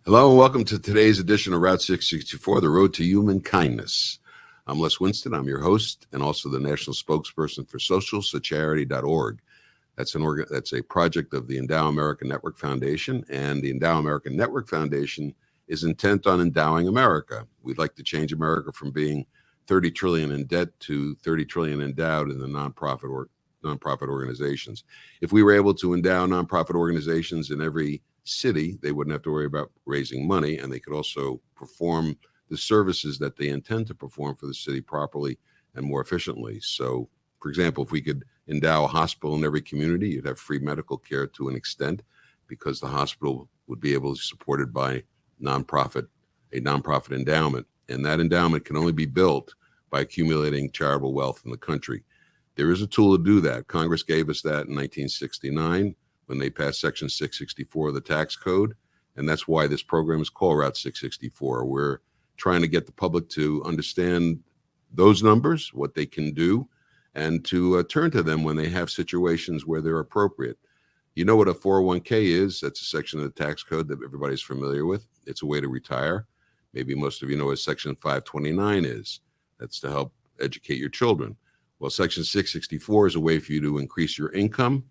Hello and welcome to today's edition of Route 664, The Road to Human Kindness. I'm Les Winston. I'm your host and also the national spokesperson for socialsocharity.org. That's a project of the Endow America Network Foundation, and the Endow America Network Foundation is intent on endowing America. We'd like to change America from being 30 trillion in debt to 30 trillion endowed in the nonprofit organizations. If we were able to endow nonprofit organizations in every city, they wouldn't have to worry about raising money, and they could also perform the services that they intend to perform for the city properly and more efficiently. So, for example, if we could endow a hospital in every community, you'd have free medical care to an extent because the hospital would be able to be supported by a nonprofit endowment. And that endowment can only be built by accumulating charitable wealth in the country. There is a tool to do that. Congress gave us that in 1969 when they passed Section 664 of the tax code. And that's why this program is called Route 664. We're trying to get the public to understand those numbers, what they can do, and to turn to them when they have situations where they're appropriate. You know what a 401k is? That's a section of the tax code that everybody's familiar with. It's a way to retire. Maybe most of you know what Section 529 is. That's to help educate your children. Well, Section 664 is a way for you to increase your income,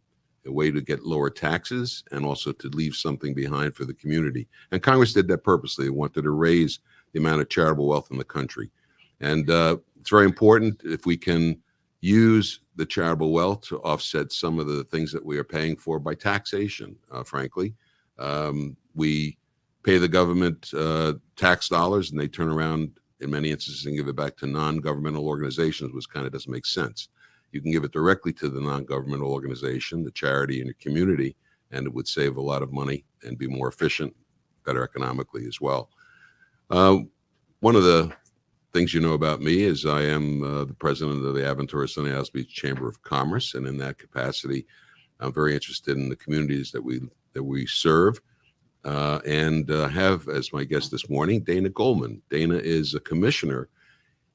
a way to get lower taxes, and also to leave something behind for the community. And Congress did that purposely. They wanted to raise the amount of charitable wealth in the country. And it's very important if we can use the charitable wealth to offset some of the things that we are paying for by taxation, frankly. We pay the government tax dollars, and they turn around in many instances and give it back to non-governmental organizations, which kind of doesn't make sense. You can give it directly to the non-governmental organization, the charity in your community, and it would save a lot of money and be more efficient, better economically as well. One of the things you know about me is I am the president of the Aventura Sunny Isles Beach Chamber of Commerce, and in that capacity, I'm very interested in the communities that we serve, and have as my guest this morning Dana Goldman. Dana is a commissioner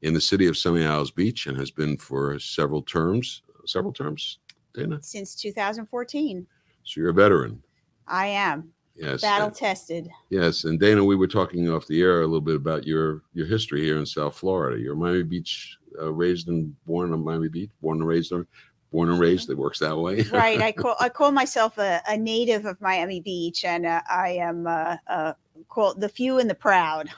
in the city of Sunny Isles Beach and has been for several terms, Dana? Since 2014. So you're a veteran. I am. Yes. Battle tested. Yes. And Dana, we were talking off the air a little bit about your history here in South Florida. You're Miami Beach, raised and born on Miami Beach, born and raised. It works that way. Right. I call myself a native of Miami Beach, and I am called the few and the proud.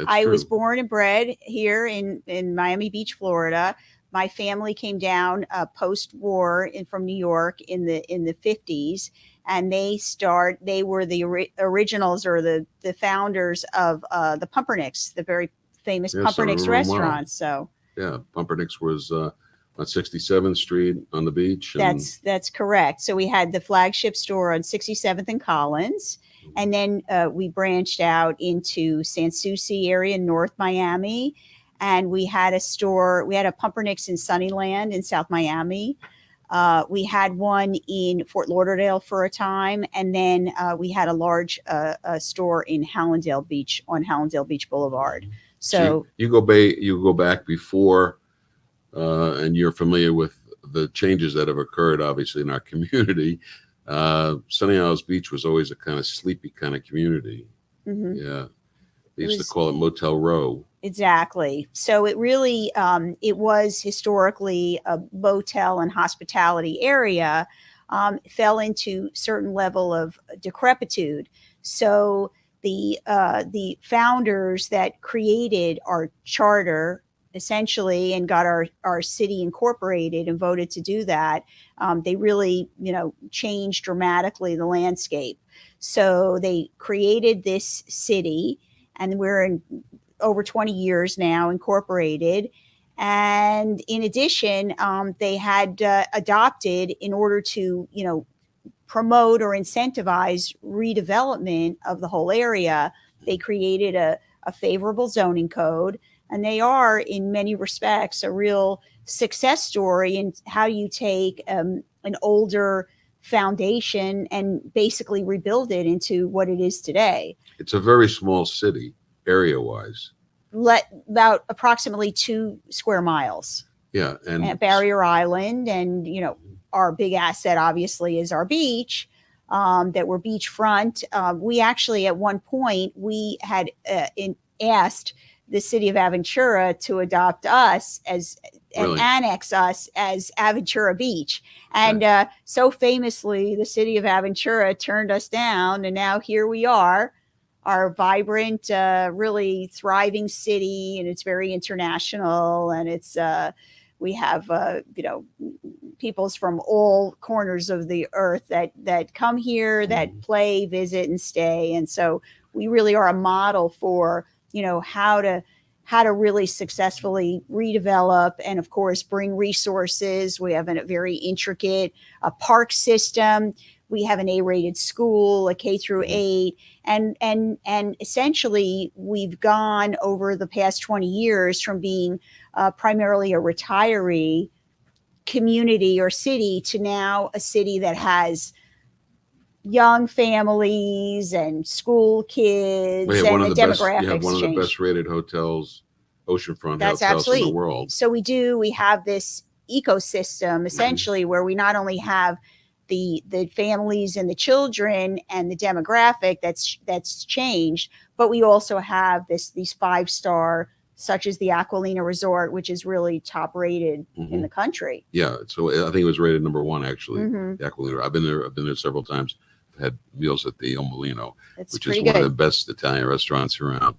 I was born and bred here in Miami Beach, Florida. My family came down post-war from New York in the 50s, and they were the originals or the founders of the Pumpernicks, the very famous Pumpernicks restaurant. So yeah, Pumpernicks was on 67th Street on the beach. That's correct. So we had the flagship store on 67th and Collins, and then we branched out into Sans Souci area in North Miami, and we had a Pumpernicks in Sunnyland in South Miami. We had one in Fort Lauderdale for a time, and then we had a large store in Hallandale Beach on Hallandale Beach Boulevard. So you go back before, and you're familiar with the changes that have occurred, obviously, in our community. Sunny Isles Beach was always a kind of sleepy kind of community. Mm-hmm. Yeah, they used to call it Motel Row. Exactly. So it really, it was historically a motel and hospitality area, fell into certain level of decrepitude. So the founders that created our charter essentially and got our city incorporated and voted to do that, they really, changed dramatically the landscape. So they created this city, and we're in over 20 years now incorporated. And in addition, they had adopted, in order to, promote or incentivize redevelopment of the whole area, they created a favorable zoning code. And they are, in many respects, a real success story in how you take an older foundation and basically rebuild it into what it is today. It's a very small city, area-wise. About approximately 2 square miles. Yeah. And at Barrier Island. And, our big asset, obviously, is our beach. that were beachfront. We actually, at one point, we had asked the city of Aventura to adopt us as and Really? annex us as Aventura Beach. And so famously, the city of Aventura turned us down, and now here we are, our vibrant, really thriving city, and it's very international, and it's we have peoples from all corners of the earth that come here, that play, visit, and stay, and so we really are a model for how to really successfully redevelop and, of course, bring resources. We have a very intricate park system. We have an A-rated school, a K through 8, and essentially we've gone over the past 20 years from being primarily a retiree community or city to now a city that has young families and school kids, We have and one of the the best. You have demographics one of the change. best rated hotels, oceanfront That's hotels in the absolutely. world. So we have this ecosystem essentially where we not only have the families and the children and the demographic that's changed, but we also have these 5-star, such as the Aquilina Resort, which is really top rated in the country. Yeah, so I think it was rated number 1 actually. Mhm. The Aquilina. I've been there several times. I've had meals at the El Molino, It's which is pretty one of good. the best Italian restaurants around.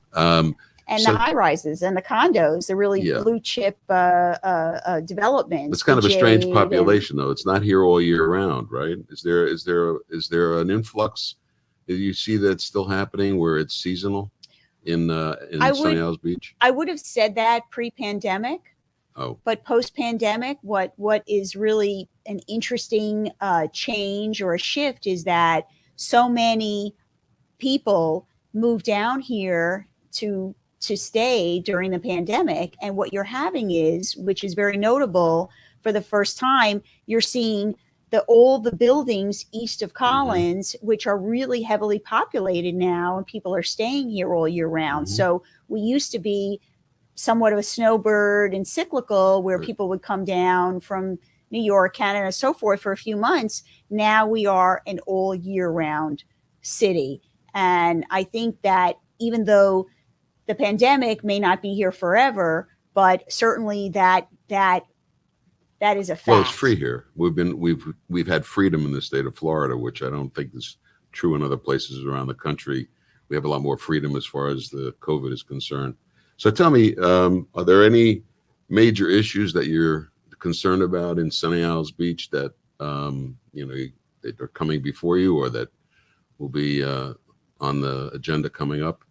And So- the high rises and the condos, the really Yeah. blue chip developments. It's kind of a strange Jade population, though. It's not here all year round, right? Is there an influx? Do you see that still happening where it's seasonal in Sunny Isles Beach? I would have said that pre-pandemic. Oh, But post-pandemic, what is really an interesting change or a shift is that so many people moved down here to stay during the pandemic, and what you're having is, which is very notable, for the first time, you're seeing all the buildings east of Collins, which are really heavily populated now, and people are staying here all year round. So we used to be somewhat of a snowbird and cyclical, where people would come down from New York, Canada, and so forth for a few months. Now we are an all year round city. And I think that even though the pandemic may not be here forever, but certainly that is a fact. well, it's free here. We've had freedom in the state of Florida, which I don't think is true in other places around the country. We have a lot more freedom as far as the COVID is concerned. So tell me, are there any major issues that you're concerned about in Sunny Isles Beach that that are coming before you, or that will be on the agenda coming up?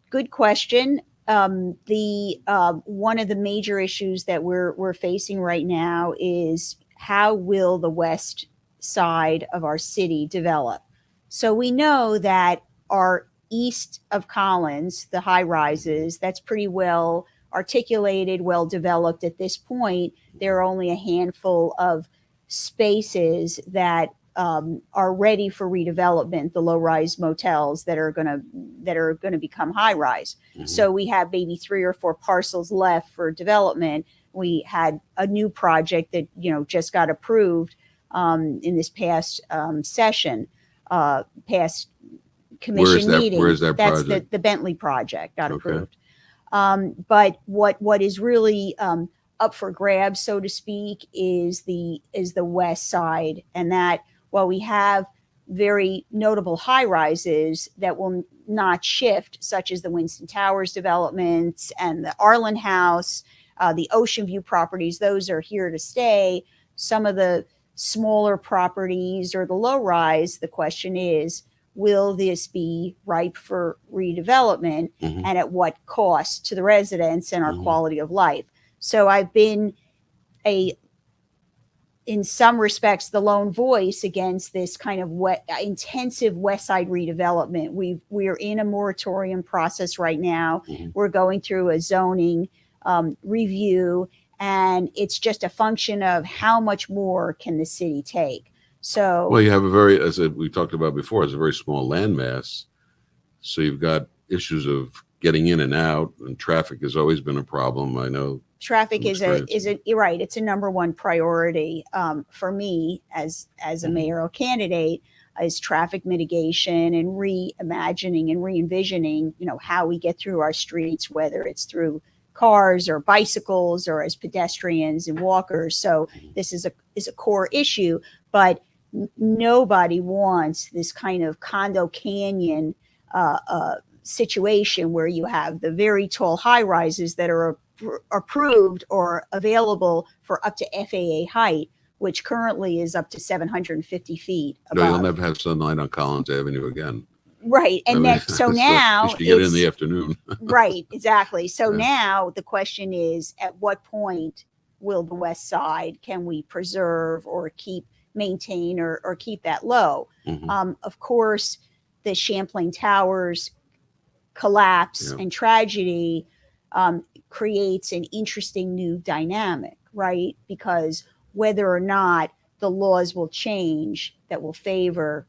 Good question. One of the major issues that we're facing right now is, how will the west side of our city develop? So we know that our east of Collins, the high rises, that's pretty well articulated, well developed at this point. There are only a handful of spaces that are ready for redevelopment, the low-rise motels that are going to become high-rise. So we have maybe 3 or 4 parcels left for development. We had a new project that just got approved in this past session, past commission meeting. Where is that project? That's the Bentley project got approved. But what is really up for grabs, so to speak, is the west side, and that, while we have very notable high rises that will not shift, such as the Winston Towers developments and the Arlen House, the Ocean View properties, those are here to stay. Some of the smaller properties or the low rise, the question is, will this be ripe for redevelopment, and at what cost to the residents and our quality of life? So I've been in some respects, the lone voice against this kind of intensive west side redevelopment. We're in a moratorium process right now. We're going through a zoning review, and it's just a function of how much more can the city take. So, well, you have as we talked about before, it's a very small landmass. So you've got issues of getting in and out, and traffic has always been a problem. I know traffic you're right. It's a number one priority for me as a mayoral candidate. is traffic mitigation and reimagining and re-envisioning, how we get through our streets, whether it's through cars or bicycles or as pedestrians and walkers. So this is a core issue, but nobody wants this kind of condo canyon situation where you have the very tall high rises that are approved or available for up to FAA height, which currently is up to 750 feet above. No, you'll never have sunlight on Collins Avenue again. Right. And then, so now you should get it in the afternoon. Right, exactly. So Yeah. now the question is, at what point will the West Side, can we preserve or maintain or keep that low? Mhm. Of course, the Champlain Towers collapse and tragedy creates an interesting new dynamic, right? Because whether or not the laws will change that will favor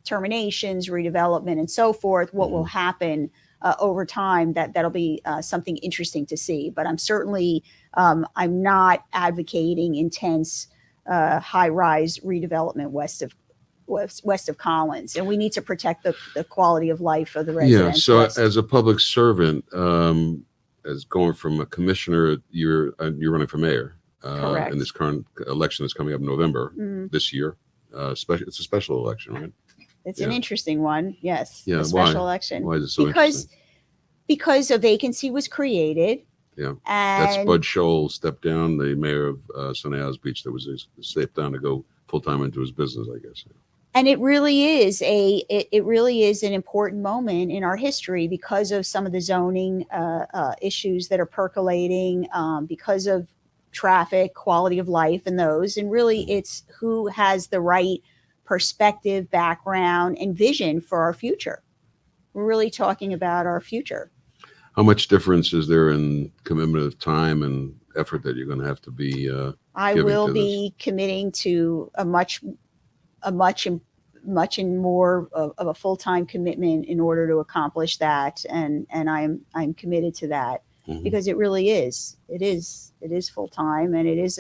terminations, redevelopment, and so forth, what will happen over time, that'll be something interesting to see. But I'm certainly, I'm not advocating intense high-rise redevelopment west of Collins, and we need to protect the quality of life of the residents. So as a public servant, as going from a commissioner, you're running for mayor in this current election that's coming up in November this year. It's a special election, right? It's an interesting one, yes. Yeah, a special election. Why is it so interesting? Because a vacancy was created. Yeah, and that's Bud Scholl stepped down, the mayor of Sunny Isles Beach, that was stepped down to go full time into his business, I guess. And it really is an important moment in our history because of some of the zoning issues that are percolating, because of traffic, quality of life, and those. And really, it's who has the right perspective, background, and vision for our future. We're really talking about our future. How much difference is there in commitment of time and effort that you're going to have to be I will be committing to a much more of a full-time commitment in order to accomplish that, and I'm committed to that because it really is full-time, and it is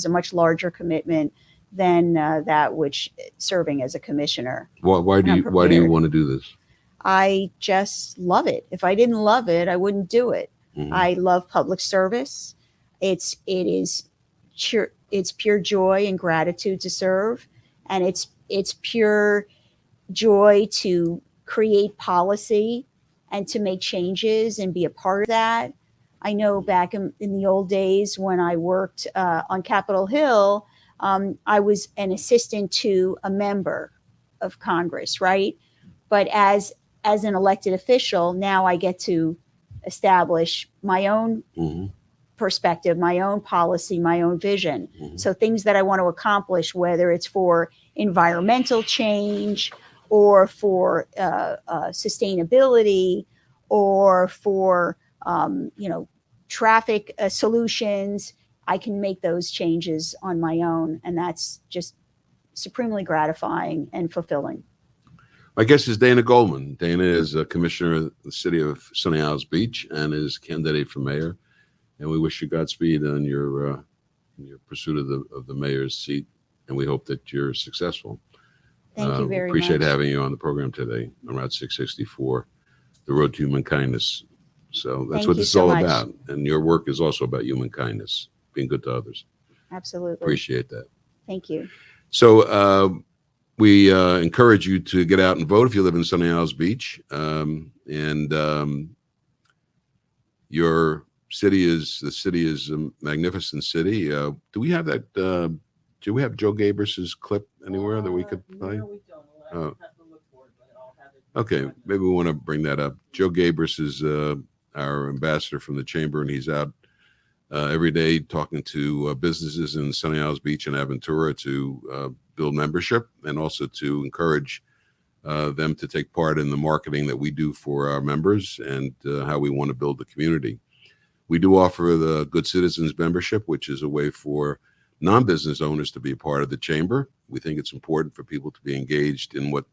a much larger commitment than that which serving as a commissioner. Why do you want to do this? I just love it. If I didn't love it, I wouldn't do it. I love public service. It's pure joy and gratitude to serve, and it's pure joy to create policy and to make changes and be a part of that. I know back in the old days when I worked on Capitol Hill, I was an assistant to a member of Congress, right? But as an elected official, now I get to establish my own perspective, my own policy, my own vision. So things that I want to accomplish, whether it's for environmental change or for sustainability or for traffic solutions, I can make those changes on my own, and that's just supremely gratifying and fulfilling. My guest is Dana Goldman. Dana is a commissioner of the city of Sunny Isles Beach and is candidate for mayor. And we wish you Godspeed on your pursuit of the mayor's seat, and we hope that you're successful. Thank you very much. Appreciate having you on the program today on Route 664, the road to human kindness. So that's what this is all about. And your work is also about human kindness, being good to others. Absolutely. Appreciate that. Thank you. So we encourage you to get out and vote if you live in Sunny Isles Beach. Your city is a magnificent city. Do we have that? Do we have Joe Gabrus's clip anywhere that we could play? No, we don't. We'll have to look for it, but I'll have it. Okay, maybe we want to bring that up. Joe Gabrus is our ambassador from the chamber, and he's out every day talking to businesses in Sunny Isles Beach and Aventura to build membership and also to encourage them to take part in the marketing that we do for our members and how we want to build the community. We do offer the Good Citizens membership, which is a way for non-business owners to be a part of the chamber. We think it's important for people to be engaged in what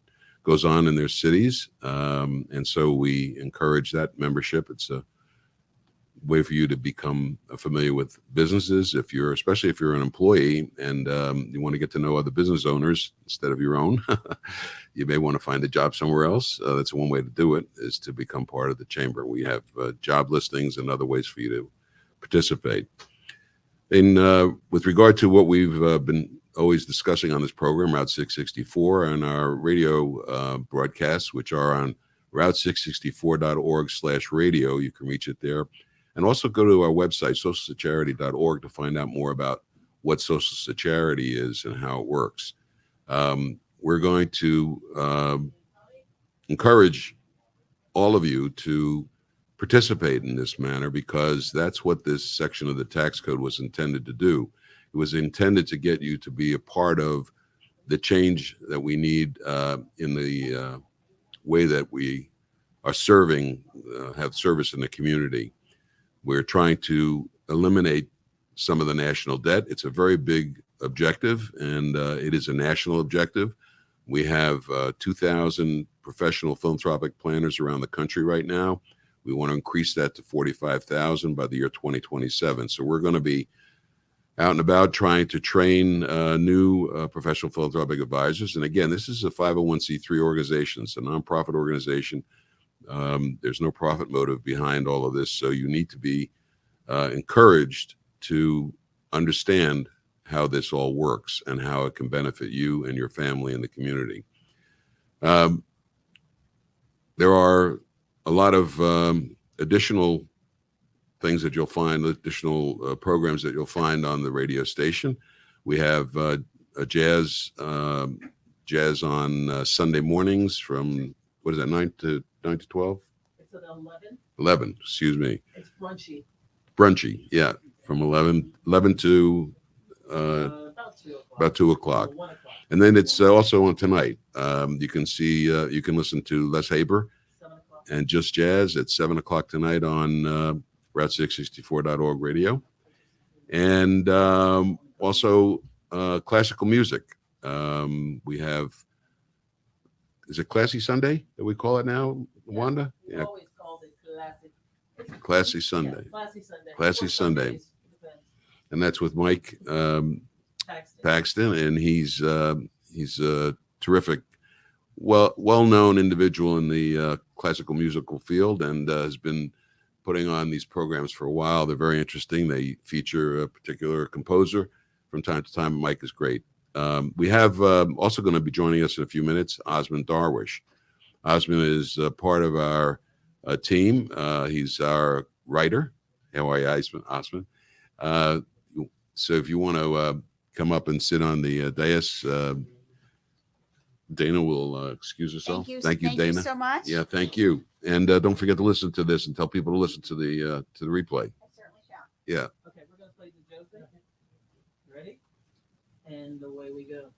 goes on in their cities. And so we encourage that membership. It's a way for you to become familiar with businesses. Especially if you're an employee and you want to get to know other business owners instead of your own, you may want to find a job somewhere else. That's one way to do it, is to become part of the chamber. We have job listings and other ways for you to participate. With regard to what we've been always discussing on this program, Route 664, and our radio broadcasts, which are on route664.org/radio. You can reach it there. And also go to our website, socialcharity.org, to find out more about what Social Charity is and how it works. We're going to encourage all of you to participate in this manner, because that's what this section of the tax code was intended to do. It was intended to get you to be a part of the change that we need in the way that we are serving, have service in the community. We're trying to eliminate some of the national debt. It's a very big objective, and it is a national objective. We have 2,000 professional philanthropic planners around the country right now. We want to increase that to 45,000 by the year 2027. So we're going to be out and about trying to train new professional philanthropic advisors. And again, this is a 501c3 organization. It's a nonprofit organization. There's no profit motive behind all of this. So you need to be encouraged to understand how this all works and how it can benefit you and your family and the community. There are a lot of additional things that you'll find, additional programs that you'll find on the radio station. We have a jazz on Sunday mornings from, 9 to 12? It's at 11. 11, excuse me. It's brunchy. Brunchy, yeah, from 11 to about 2 o'clock. 1 o'clock. And then it's also on tonight. You can listen to Les Haber 7 o'clock. and Just Jazz at 7 o'clock tonight on route664.org radio. And also classical music. We have, is it Classy Sunday that we call it now, Wanda? We always called it classic. Classy Sunday. Yeah, Classy Sunday. Classy Or Sunday. Sundays, depends. And that's with Mike Paxton, and he's a terrific, well-known individual in the classical musical field, and has been putting on these programs for a while. They're very interesting. They feature a particular composer from time to time. Mike is great. We have also going to be joining us in a few minutes, Osmond Darwish. Osmond is part of our team. He's our writer. How are you, Osmond? So if you want to come up and sit on the dais, Dana will excuse herself. Thank you, Dana. you so much. Yeah, thank you. And don't forget to listen to this and tell people to listen to the replay. I certainly shall. Yeah. Okay, we're going to play the Joe thing. Ready? And away we go.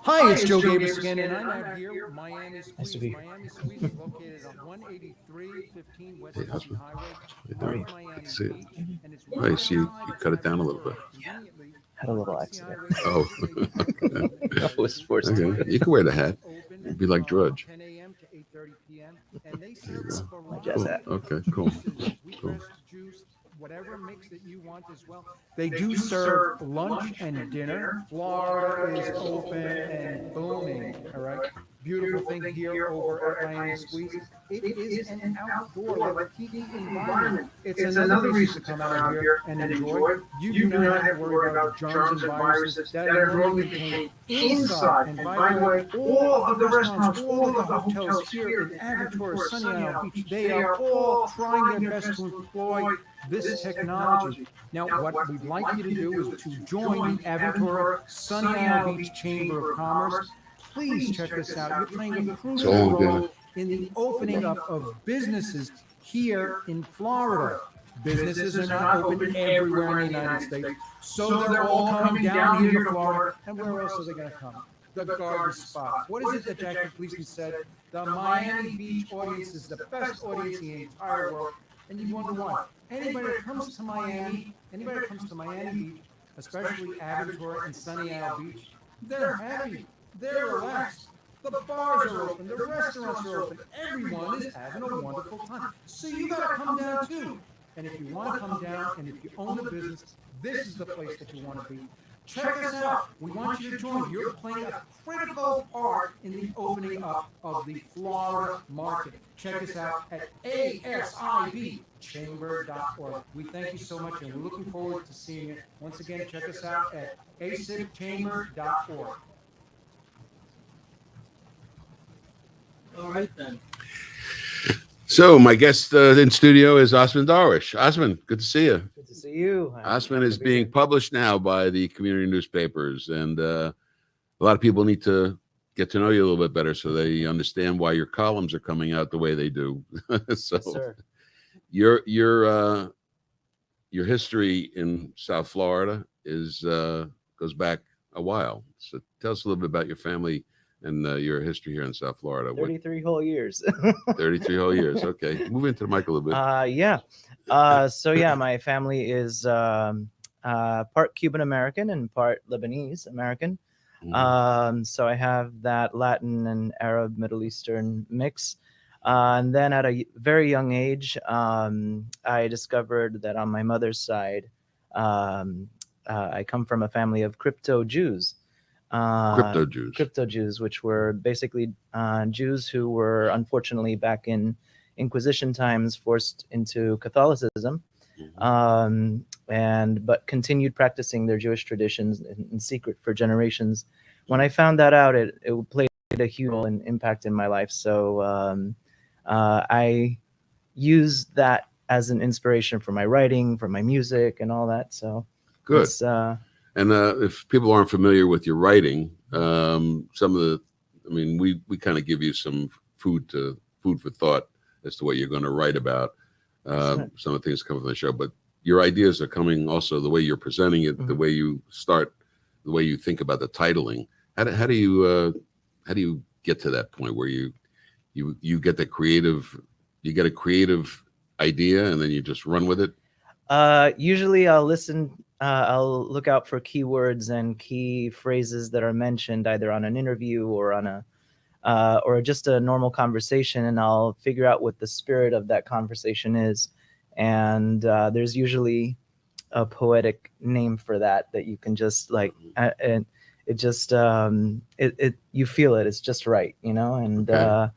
Hi, it's Joe Gabus again, and I'm out here with Miami Nice to Suites. be here. Miami Suites is located on 18315 West Hey, Hudson husband. Highway. How you doing? North Miami Good to see you. Beach, and it's I see you cut it down a little bit. conveniently Had a little across the accident. highway. I was forced to. Okay, you can wear the hat. Open You'd be like from Drudge. 10 a.m. to 8:30 p.m. And they serve you a My variety jazz of hat. Okay, cool. juices, Cool. wheatgrass juice, whatever mix that you want as well. They do serve lunch and dinner. Florida is open and booming, all right? Beautiful thing here over at Miami Suites. It is an outdoor, like tiki environment. It's another reason to come out here and enjoy. You do not have to worry about germs and viruses that are normally contained inside. And by the way, all of the restaurants, all of the hotels here in Aventura, Sunny Isle Beach, they are all trying their best to employ this technology. Now, what we'd like you to do is to join the Aventura Sunny Isle Beach Chamber of Commerce. Please check this out. You're playing a crucial So, role in the opening up of businesses here in Florida. Businesses are not open everywhere in the United States, so they're all coming down here to Florida. And where else are they going to come? The Garden Spot. What is it that Jackie Gleason said? The Miami Beach audience is the best audience in the entire world. And you wonder why? Anybody that comes to Miami Beach, especially Aventura and Sunny Isle Beach, they're happy. They're relaxed. The bars are open, the restaurants are open, everyone is having a wonderful time. So you got to come down too. And if you want to come down and if you own a business, this is the place that you want to be. Check us out. We want you to join. You're playing a critical part in the opening up of the Florida market. Check us out at asibchamber.org. We thank you so much, and we're looking forward to seeing you. Once again, check us out at asibchamber.org. All right then. So my guest in studio is Osman Darwish. Osman, good to see you. Good to see you. Osman is being published now by the community newspapers, and a lot of people need to get to know you a little bit better so they understand why your columns are coming out the way they do. So Yes, sir. your history in South Florida is goes back a while. So tell us a little bit about your family and your history here in South Florida. 33 whole years. 33 whole years. Okay, move into the mic a little bit. Yeah. So yeah, my family is part Cuban American and part Lebanese American. So I have that Latin and Arab Middle Eastern mix. And then at a very young age, I discovered that on my mother's side, I come from a family of crypto Jews. Crypto Jews, which were basically Jews who were unfortunately back in Inquisition times forced into Catholicism, but continued practicing their Jewish traditions in secret for generations. When I found that out, it played a huge role and impact in my life. So I use that as an inspiration for my writing, for my music, and all that. So good. And if people aren't familiar with your writing, some of the, I mean, we kind of give you some food for thought as to what you're going to write about. Some of the things come from the show, but your ideas are coming also the way you're presenting it, the way you start, the way you think about the titling. How do you get to that point where you get you get a creative idea and then you just run with it? Usually I'll listen. I'll look out for keywords and key phrases that are mentioned either on an interview or on or just a normal conversation, and I'll figure out what the spirit of that conversation is. And there's usually a poetic name for that you can just like, and it just you feel it. It's just right, and Okay.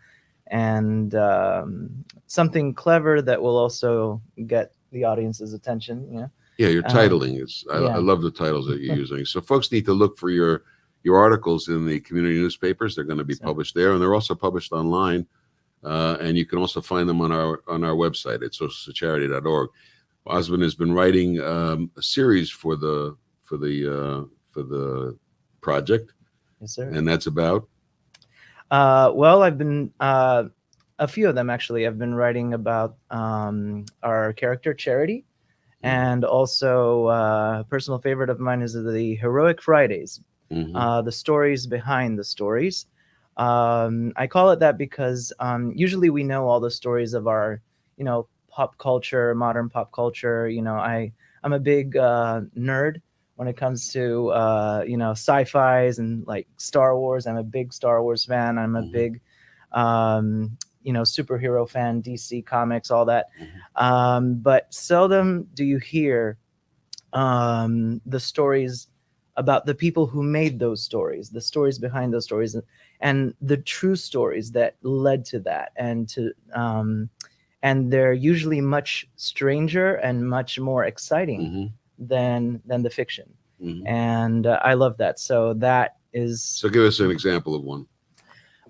Something clever that will also get the audience's attention. Yeah, your titling is. I love the titles that you're using. So folks need to look for your articles in the community newspapers. They're going to be published there, and they're also published online. And you can also find them on our website at socialsecharity.org. Osman has been writing a series for the project. Yes, sir. And that's about. Well, I've been a few of them actually. I've been writing about our character Charity. And also, a personal favorite of mine is the Heroic Fridays, the stories behind the stories. I call it that because usually we know all the stories of our, pop culture, modern pop culture. I'm a big nerd when it comes to, sci-fis and like Star Wars. I'm a big Star Wars fan. I'm a big superhero fan, DC Comics, all that. But seldom do you hear the stories about the people who made those stories, the stories behind those stories, and the true stories that led to that. And they're usually much stranger and much more exciting than the fiction. And I love that. So that is. So give us an example of one.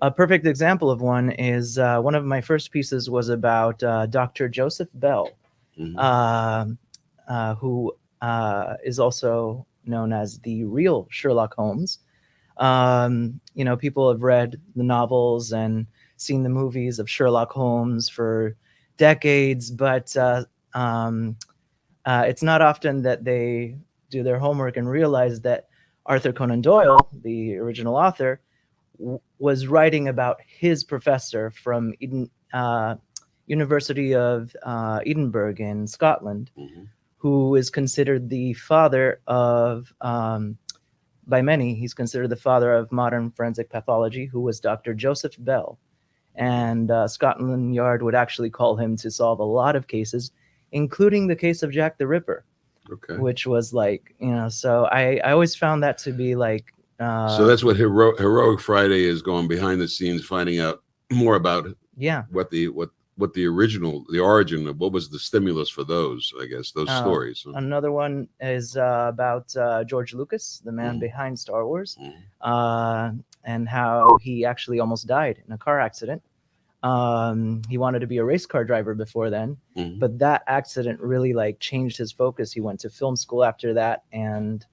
A perfect example of one is one of my first pieces was about Dr. Joseph Bell, who is also known as the real Sherlock Holmes. People have read the novels and seen the movies of Sherlock Holmes for decades, but it's not often that they do their homework and realize that Arthur Conan Doyle, the original author, was writing about his professor from University of Edinburgh in Scotland, who is considered the father of by many, he's considered the father of modern forensic pathology, who was Dr. Joseph Bell. And Scotland Yard would actually call him to solve a lot of cases, including the case of Jack the Ripper, Okay. which was like, so I always found that to be like. So that's what Heroic Friday is, going behind the scenes, finding out more about Yeah. what the origin of what was the stimulus for those, I guess, those stories. Another one is about George Lucas, the man behind Star Wars, and how he actually almost died in a car accident. He wanted to be a race car driver before then, but that accident really like changed his focus. He went to film school after that, and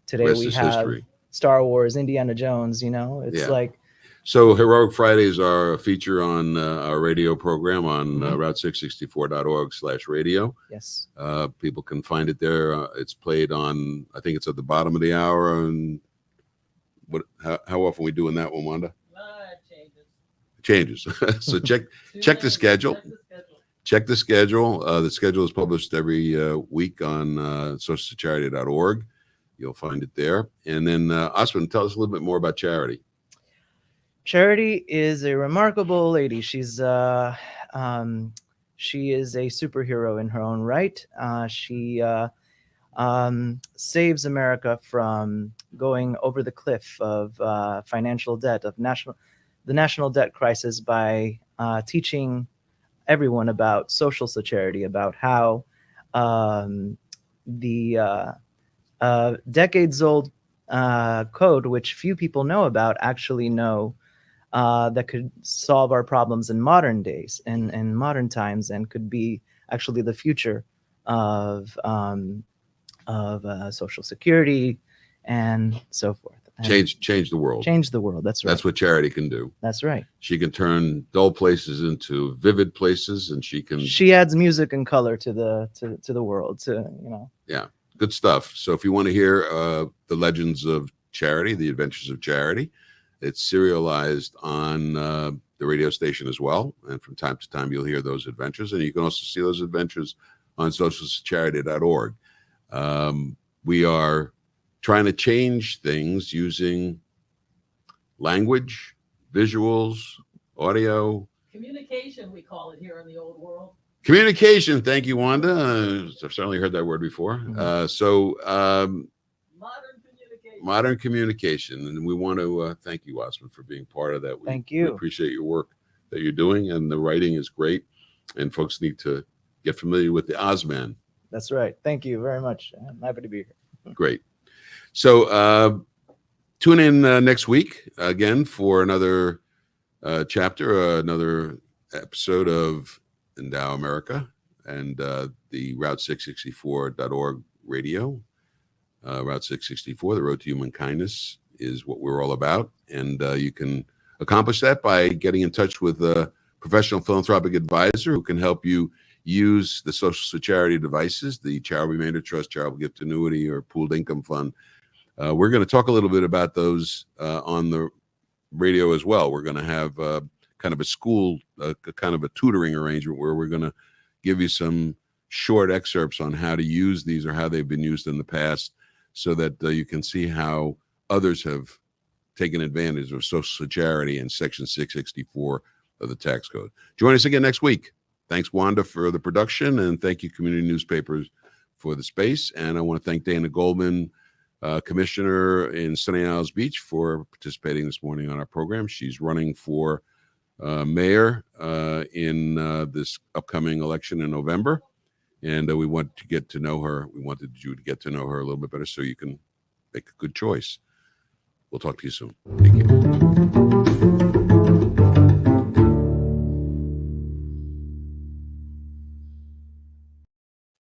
today Rest we is have history. Star Wars, Indiana Jones. It's like. So Heroic Fridays are a feature on our radio program on route664.org/radio. Yes. People can find it there. It's played on, I think it's at the bottom of the hour. And how often we doing that one, Wanda? Changes. So check the schedule. Check the schedule. The schedule is published every week on socialcharity.org. You'll find it there. And then Osman, tell us a little bit more about Charity. Charity is a remarkable lady. She is a superhero in her own right. She saves America from going over the cliff of financial debt, of the national debt crisis, by teaching everyone about social security, about how the decades-old code, which few people know about, actually know. That could solve our problems in modern days and in modern times, and could be actually the future of Social Security and so forth. And Change the world. Change the world. That's right. That's what Charity can do. That's right. She can turn dull places into vivid places, and she adds music and color to the world. Yeah, good stuff. So if you want to hear the legends of Charity, the adventures of Charity, it's serialized on the radio station as well. And from time to time, you'll hear those adventures. And you can also see those adventures on socialcharity.org. We are trying to change things using language, visuals, audio. Communication, we call it here in the old world. Communication. Thank you, Wanda. I've certainly heard that word before. Modern communication. And we want to thank you, Osman, for being part of that. Thank you. We appreciate your work that you're doing, and the writing is great. And folks need to get familiar with the Osman. That's right. Thank you very much. I'm happy to be here. Great. So tune in next week again for another chapter, another episode of Endow America and the Route664.org radio. Route 664, the road to human kindness, is what we're all about. And you can accomplish that by getting in touch with a professional philanthropic advisor who can help you use the social charity devices, the charitable remainder trust, charitable gift annuity, or pooled income fund. We're going to talk a little bit about those on the radio as well. We're going to have kind of a school, kind of a tutoring arrangement where we're going to give you some short excerpts on how to use these or how they've been used in the past, so that you can see how others have taken advantage of social charity and Section 664 of the tax code. Join us again next week. Thanks, Wanda, for the production, and thank you, community newspapers, for the space. And I want to thank Dana Goldman, Commissioner in Sunny Isles Beach, for participating this morning on our program. She's running for mayor in this upcoming election in November. And we want to get to know her. We wanted you to get to know her a little bit better so you can make a good choice. We'll talk to you soon. Take care.